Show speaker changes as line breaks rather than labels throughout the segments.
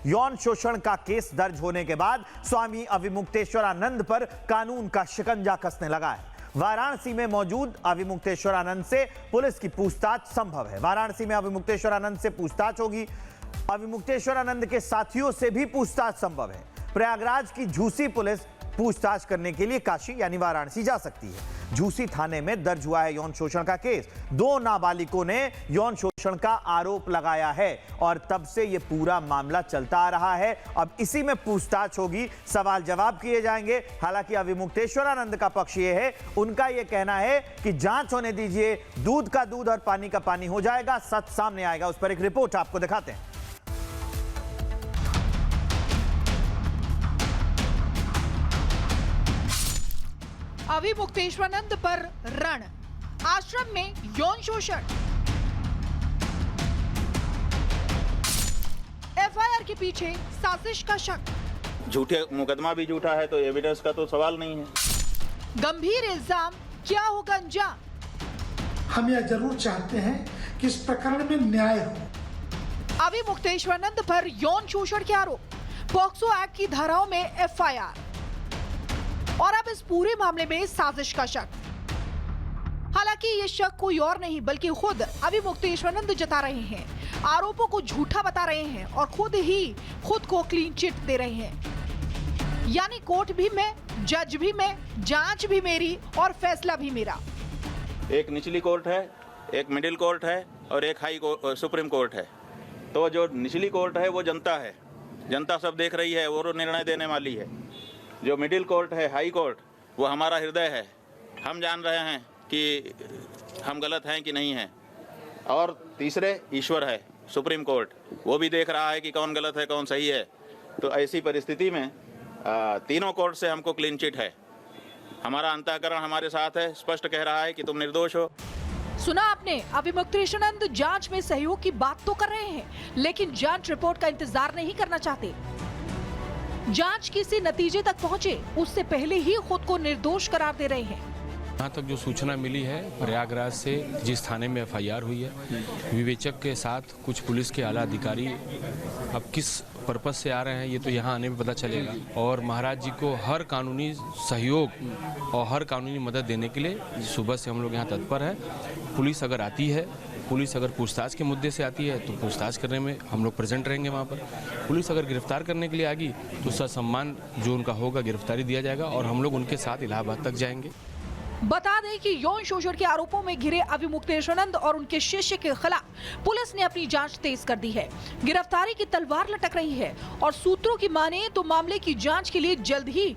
यौन शोषण का केस दर्ज होने के बाद स्वामी अविमुक्तेश्वरानंद पर कानून का शिकंजा कसने लगा है। वाराणसी में मौजूद अविमुक्तेश्वरानंद से पुलिस की पूछताछ संभव है। वाराणसी में अविमुक्तेश्वरानंद से पूछताछ होगी। अविमुक्तेश्वरानंद के साथियों से भी पूछताछ संभव है। प्रयागराज की झूसी पुलिस पूछताछ करने के लिए काशी यानी वाराणसी जा सकती है। झूसी थाने में दर्ज हुआ है यौन शोषण का केस। 2 नाबालिगों ने यौन शोषण का आरोप लगाया है और तब से यह पूरा मामला चलता आ रहा है। अब इसी में पूछताछ होगी, सवाल जवाब किए जाएंगे। हालांकि अविमुक्तेश्वरानंद का पक्ष यह है, उनका यह कहना है कि जांच होने दीजिए, दूध का दूध और पानी का पानी हो जाएगा, सच सामने आएगा। उस पर एक रिपोर्ट आपको दिखाते हैं।
अविमुक्तेश्वरानंद पर रण, आश्रम में यौन शोषण। एफआईआर के पीछे साजिश का शक।
झूठे मुकदमा भी झूठा है तो एविडेंस का तो सवाल नहीं है।
गंभीर इल्जाम, क्या होगा अंजाम?
हम यह जरूर चाहते हैं कि इस प्रकरण में न्याय हो।
अविमुक्तेश्वरानंद पर यौन शोषण के आरोप, पॉक्सो एक्ट की धाराओं में एफआईआर और अब इस पूरे मामले में साजिश का शक। हालांकि ये शक कोई और नहीं बल्कि खुद अविमुक्तेश्वरानंद जता रहे हैं। आरोपों को झूठा बता रहे हैं और खुद को क्लीन चिट दे रहे हैं। यानी कोर्ट भी मैं, जज भी मैं, जांच भी मेरी और फैसला भी मेरा।
एक निचली कोर्ट है, एक मिडिल कोर्ट है और एक सुप्रीम कोर्ट है। तो जो निचली कोर्ट है वो जनता है, जनता सब देख रही है, वो निर्णय देने वाली है। जो मिडिल कोर्ट है, हाई कोर्ट, वो हमारा हृदय है। हम जान रहे हैं कि हम गलत हैं कि नहीं हैं। और तीसरे ईश्वर है, सुप्रीम कोर्ट, वो भी देख रहा है कि कौन गलत है कौन सही है। तो ऐसी परिस्थिति में तीनों कोर्ट से हमको क्लीन चिट है। हमारा अंतःकरण हमारे साथ है, स्पष्ट कह रहा है कि तुम निर्दोष हो।
सुना आपने, अविमुक्तेश्वरानंद जांच में सहयोग की बात तो कर रहे हैं, लेकिन जांच रिपोर्ट का इंतजार नहीं करना चाहते। जांच किसी नतीजे तक पहुंचे उससे पहले ही खुद को निर्दोष करार दे रहे हैं।
यहाँ तक जो सूचना मिली है, प्रयागराज से जिस थाने में एफआईआर हुई है, विवेचक के साथ कुछ पुलिस के आला अधिकारी अब किस पर्पस से आ रहे हैं ये तो यहाँ आने में पता चलेगा। और महाराज जी को हर कानूनी सहयोग और हर कानूनी मदद देने के लिए सुबह से हम लोग यहाँ तत्पर है। पुलिस अगर आती है, पुलिस अगर पूछताछ के मुद्दे से आती है तो पूछताछ करने में हम लोग प्रेजेंट रहेंगे वहाँ पर। पुलिस अगर गिरफ्तार करने के लिए आ गई तो ससम्मान जो उनका होगा गिरफ्तारी दिया जाएगा और हम लोग उनके साथ इलाहाबाद तक जाएंगे।
बता दें कि यौन शोषण के आरोपों में घिरे अविमुक्तेश्वरानंद और उनके शिष्य के खिलाफ पुलिस ने अपनी जांच तेज कर दी है। गिरफ्तारी की तलवार लटक रही है और सूत्रों की माने तो मामले की जांच के लिए जल्द ही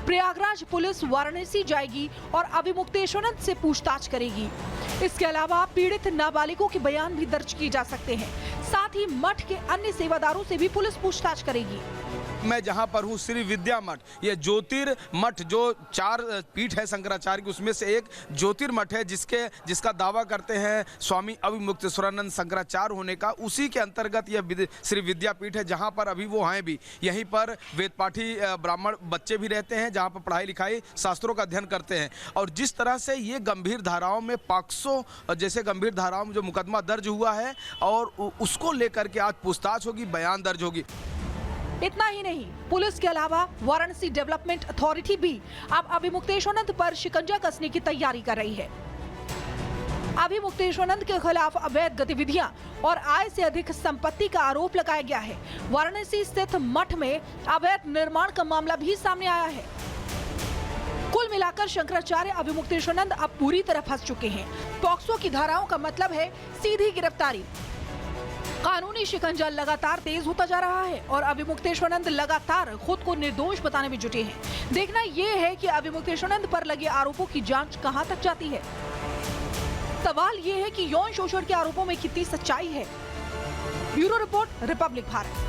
प्रयागराज पुलिस वाराणसी जाएगी और अविमुक्तेश्वरानंद से पूछताछ करेगी। इसके अलावा पीड़ित नाबालिगों के बयान भी दर्ज किए जा सकते हैं। साथ ही मठ के अन्य सेवादारों से भी पुलिस पूछताछ करेगी।
मैं जहां पर हूं श्री विद्या मठ, ये ज्योतिर्मठ जो 4 पीठ है शंकराचार्य की, उसमें से एक ज्योतिर्मठ है जिसका दावा करते हैं स्वामी अविमुक्तेश्वरानंद शंकराचार्य होने का। उसी के अंतर्गत यह श्री विद्यापीठ है जहां पर अभी वो हैं भी। यहीं पर वेदपाठी ब्राह्मण बच्चे भी रहते हैं, जहां पर पढ़ाई लिखाई शास्त्रों का अध्ययन करते हैं। और जिस तरह से ये गंभीर धाराओं में पॉक्सो जैसे गंभीर धाराओं में जो मुकदमा दर्ज हुआ है और उसको लेकर के आज पूछताछ होगी, बयान दर्ज होगी।
इतना ही नहीं, पुलिस के अलावा वाराणसी डेवलपमेंट अथॉरिटी भी अब अविमुक्तेश्वरानंद पर शिकंजा कसने की तैयारी कर रही है। अविमुक्तेश्वरानंद के खिलाफ अवैध गतिविधियां और आय से अधिक संपत्ति का आरोप लगाया गया है। वाराणसी स्थित मठ में अवैध निर्माण का मामला भी सामने आया है। कुल मिलाकर शंकराचार्य अविमुक्तेश्वरानंद अब पूरी तरह फंस चुके हैं। पॉक्सो की धाराओं का मतलब है सीधी गिरफ्तारी। कानूनी शिकंजा लगातार तेज होता जा रहा है और अविमुक्तेश्वरानंद लगातार खुद को निर्दोष बताने में जुटे हैं। देखना यह है कि अविमुक्तेश्वरानंद पर लगे आरोपों की जांच कहां तक जाती है। सवाल यह है कि यौन शोषण के आरोपों में कितनी सच्चाई है। Bureau report, Republic Bharat.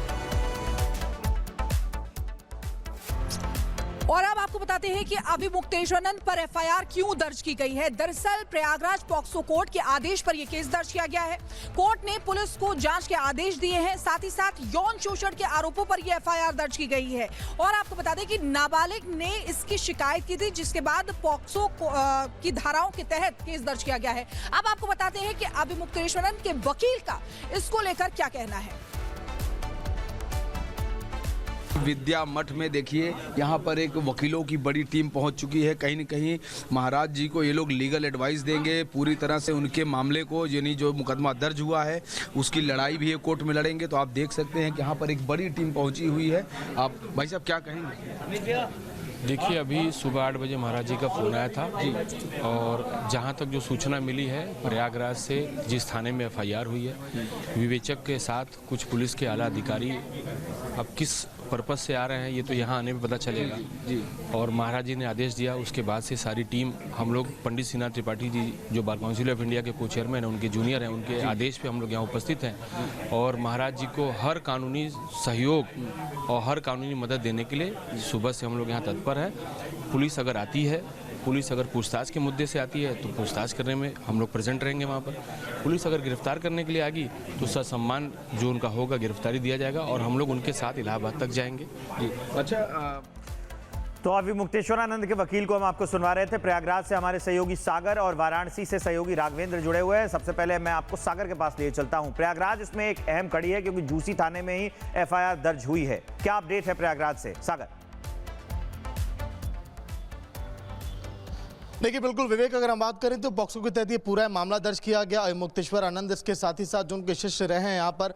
और अब आपको बताते हैं कि अविमुक्तेश्वरानंद पर एफआईआर क्यों दर्ज की गई है। दरअसल प्रयागराज पॉक्सो कोर्ट के आदेश पर यह केस दर्ज किया गया है। कोर्ट ने पुलिस को जांच के आदेश दिए हैं, साथ ही साथ यौन शोषण के आरोपों पर यह एफआईआर दर्ज की गई है। और आपको बता दें कि नाबालिग ने इसकी शिकायत की थी, जिसके बाद पॉक्सो की धाराओं के तहत केस दर्ज किया गया है। अब आपको बताते हैं कि अविमुक्तेश्वरानंद के वकील का इसको लेकर क्या कहना है।
विद्या मठ में देखिए यहाँ पर एक वकीलों की बड़ी टीम पहुँच चुकी है। कहीं न कहीं महाराज जी को ये लोग लीगल एडवाइस देंगे, पूरी तरह से उनके मामले को, यानी जो मुकदमा दर्ज हुआ है उसकी लड़ाई भी ये कोर्ट में लड़ेंगे। तो आप देख सकते हैं कि यहाँ पर एक बड़ी टीम पहुँची हुई है। आप भाई साहब क्या कहेंगे?
देखिए, अभी सुबह 8 बजे महाराज जी का फ़ोन आया था और जहां तक जो सूचना मिली है, प्रयागराज से जिस थाने में एफआईआर हुई है, विवेचक के साथ कुछ पुलिस के आला अधिकारी अब किस पर्पज से आ रहे हैं ये तो यहाँ आने में पता चलेगा जी। और महाराज जी ने आदेश दिया, उसके बाद से सारी टीम, हम लोग पंडित श्रीनाथ त्रिपाठी जी जो बार काउंसिल ऑफ इंडिया के को चेयरमैन हैं, उनके जूनियर हैं, उनके आदेश पे हम लोग यहाँ उपस्थित हैं और महाराज जी को हर कानूनी सहयोग और हर कानूनी मदद देने के लिए सुबह से हम लोग यहाँ तत्पर हैं। पुलिस अगर आती है, पुलिस अगर पूछताछ के मुद्दे से आती है तो पूछताछ करने में हम लोग प्रेजेंट रहेंगे वहाँ पर। पुलिस अगर गिरफ्तार करने के लिए आएगी तो ससम्मान जो उनका होगा गिरफ्तारी दिया जाएगा और हम लोग उनके साथ इलाहाबाद तक जाएंगे।
अच्छा,
तो अभी मुक्तेश्वरानंद के वकील को हम आपको सुनवा रहे थे। प्रयागराज से हमारे सहयोगी सागर और वाराणसी से सहयोगी राघवेंद्र जुड़े हुए हैं। सबसे पहले मैं आपको सागर के पास ले चलता हूं। प्रयागराज इसमें एक अहम कड़ी है क्योंकि झूसी थाने में ही एफआईआर दर्ज हुई है। क्या अपडेट है प्रयागराज से, सागर?
देखिए बिल्कुल विवेक, अगर हम बात करें तो बॉक्सो के तहत ये पूरा मामला दर्ज किया गया। मुक्तेश्वरानंद इसके साथ ही साथ जो उनके शिष्य रहे हैं यहाँ पर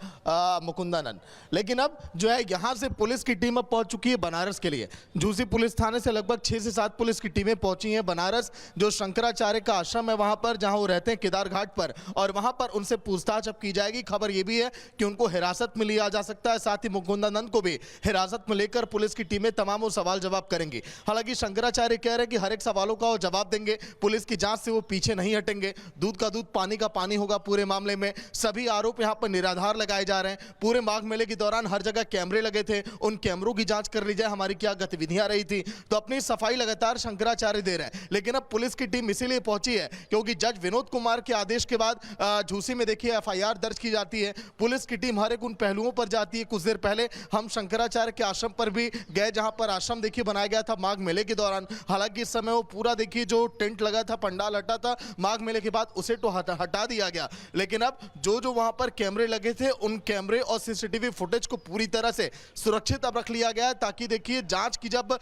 मुकुंदानंद, लेकिन अब जो है यहाँ से पुलिस की टीम अब पहुँच चुकी है बनारस के लिए। झूसी पुलिस थाने से लगभग 6 से 7 पुलिस की टीमें पहुंची हैं बनारस, जो शंकराचार्य का आश्रम है वहाँ पर, जहाँ वो रहते हैं केदार घाट पर, और वहाँ पर उनसे पूछताछ अब की जाएगी। खबर ये भी है कि उनको हिरासत में लिया जा सकता है, साथ ही मुकुंदानंद को भी हिरासत में लेकर पुलिस की टीमें तमाम सवाल जवाब करेंगी। हालांकि शंकराचार्य कह रहे हैं कि हर एक सवालों का वो जवाब देंगे, पुलिस की जांच से वो पीछे नहीं हटेंगे। दूध का दूध पानी का पानी होगा पूरे मामले में। सभी आरोप यहां पर निराधार लगाए जा रहे हैं। पूरे माघ मेले के दौरान हर जगह कैमरे लगे थे, उन कैमरों की जांच कर ली जाए, हमारी क्या गतिविधियां रही थी। तो अपनी सफाई लगातार शंकराचार्य दे रहे हैं। लेकिन अब पुलिस की टीम इसीलिए पहुंची है क्योंकि जज विनोद कुमार के आदेश के बाद झूसी में देखिए एफआईआर दर्ज की जाती है। पुलिस की टीम हर एक उन पहलुओं पर जाती है। कुछ देर पहले हम शंकराचार्य के आश्रम पर भी गए, जहां पर आश्रम देखिए बनाया गया था माघ मेले के दौरान। हालांकि इस समय वो पूरा देखिए जो टेंट लगा था, पंडाल हटा था माघ मेले के बाद, उसे तो हटा दिया गया। लेकिन अब जो वहां पर कैमरे लगे थे, उन कैमरे और सीसीटीवी फुटेज को पूरी तरह से सुरक्षित अब रख लिया गया है, ताकि देखिए जांच की जब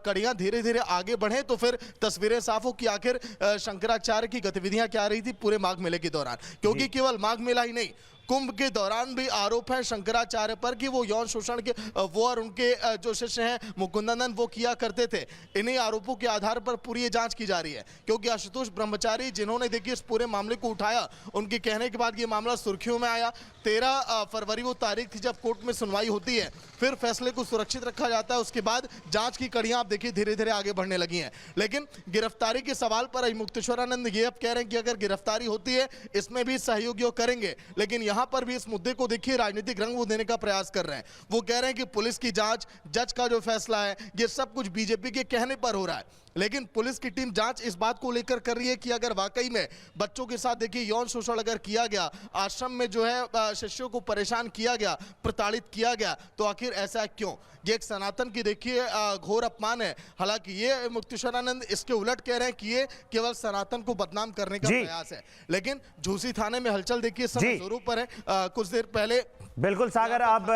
कड़ियां धीरे धीरे आगे बढ़े तो फिर तस्वीरें साफ हो कि आखिर शंकराचार्य की गतिविधियां क्या रही थी पूरे माघ मेले के दौरान। क्योंकि केवल माघ मेला ही नहीं, कुंभ के दौरान भी आरोप है शंकराचार्य पर कि वो यौन शोषण के वो और उनके जो शिष्य हैं मुकुंदानंद वो किया करते थे। इन्हीं आरोपों के आधार पर पूरी ये जांच की जा रही है। क्योंकि आशुतोष ब्रह्मचारी जिन्होंने देखिए इस पूरे मामले को उठाया, उनके कहने के बाद ये मामला सुर्खियों में आया। 13 फरवरी वो तारीख थी जब कोर्ट में सुनवाई होती है, फिर फैसले को सुरक्षित रखा जाता है। उसके बाद जांच की कड़ियां आप देखिए धीरे धीरे आगे बढ़ने लगी हैं। लेकिन गिरफ्तारी के सवाल पर मुक्तेश्वरानंद ये अब कह रहे हैं कि अगर गिरफ्तारी होती है इसमें भी सहयोग करेंगे। लेकिन यहां पर भी इस मुद्दे को देखिए राजनीतिक रंग वो देने का प्रयास कर रहे हैं। वो कह रहे हैं कि पुलिस की जांच, जज का जो फैसला है, ये सब कुछ बीजेपी के कहने पर हो रहा है। लेकिन पुलिस की टीम जांच इस बात को लेकर कर रही है कि अगर वाकई में बच्चों के साथ देखिए यौन शोषण अगर किया गया, आश्रम में जो है शिष्यों को परेशान किया गया, प्रताड़ित किया गया, तो आखिर ऐसा क्यों? ये एक सनातन की देखिए घोर अपमान है। हालांकि ये मुक्तेश्वरानंद इसके उलट कह रहे हैं कि ये केवल सनातन को बदनाम करने का प्रयास है। लेकिन झूसी थाने में हलचल देखिए समय जोरों पर है। कुछ देर पहले
बिल्कुल सागर, अब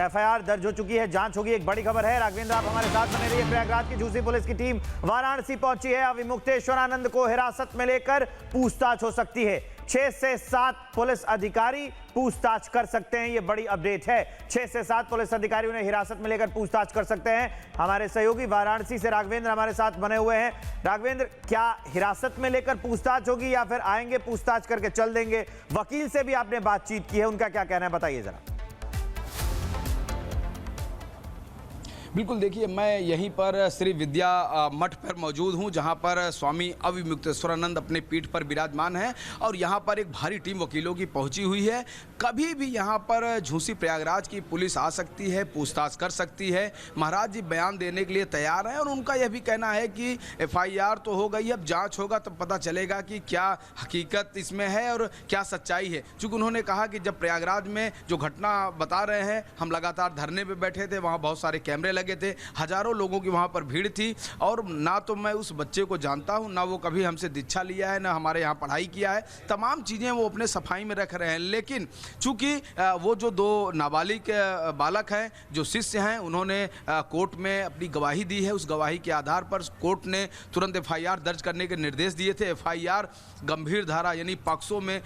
एफआईआर दर्ज हो चुकी है, जांच होगी। एक बड़ी खबर है, राघवेंद्र आप हमारे साथ बने रहिए। प्रयागराज की झूसी पुलिस की टीम वाराणसी पहुंची है। अभी मुक्तेश्वरानंद को हिरासत में लेकर पूछताछ हो सकती है। 6 से 7 पुलिस अधिकारी पूछताछ कर सकते हैं, ये बड़ी अपडेट है। 6 से 7 पुलिस अधिकारी उन्हें हिरासत में लेकर पूछताछ कर सकते हैं। हमारे सहयोगी वाराणसी से राघवेंद्र हमारे साथ बने हुए हैं। राघवेंद्र, क्या हिरासत में लेकर पूछताछ होगी या फिर आएंगे पूछताछ करके चल देंगे? वकील से भी आपने बातचीत की है, उनका क्या कहना है, बताइए जरा।
बिल्कुल, देखिए मैं यहीं पर श्री विद्या मठ पर मौजूद हूं, जहां पर स्वामी अविमुक्तेश्वरानंद अपने पीठ पर विराजमान हैं और यहां पर एक भारी टीम वकीलों की पहुंची हुई है। कभी भी यहां पर झूसी प्रयागराज की पुलिस आ सकती है, पूछताछ कर सकती है। महाराज जी बयान देने के लिए तैयार हैं और उनका यह भी कहना है कि एफआईआर तो हो गई, अब जांच होगा तब पता चलेगा कि क्या हकीकत इसमें है और क्या सच्चाई है। चूँकि उन्होंने कहा कि जब प्रयागराज में जो घटना बता रहे हैं, हम लगातार धरने पर बैठे थे, वहाँ बहुत सारे कैमरे लगे लगे थे, हजारों लोगों की वहाँ पर भीड़ थी। और ना तो मैं उस बच्चे को जानता हूँ, ना वो कभी हमसे दीक्षा लिया है, ना हमारे यहाँ पढ़ाई किया है। तमाम चीज़ें वो अपने सफाई में रख रहे हैं। लेकिन चूंकि वो जो 2 नाबालिग बालक हैं, जो शिष्य हैं, उन्होंने कोर्ट में अपनी गवाही दी है। उस गवाही के आधार पर कोर्ट ने तुरंत FIR दर्ज करने के निर्देश दिए थे। FIR गंभीर धारा यानी पॉक्सो में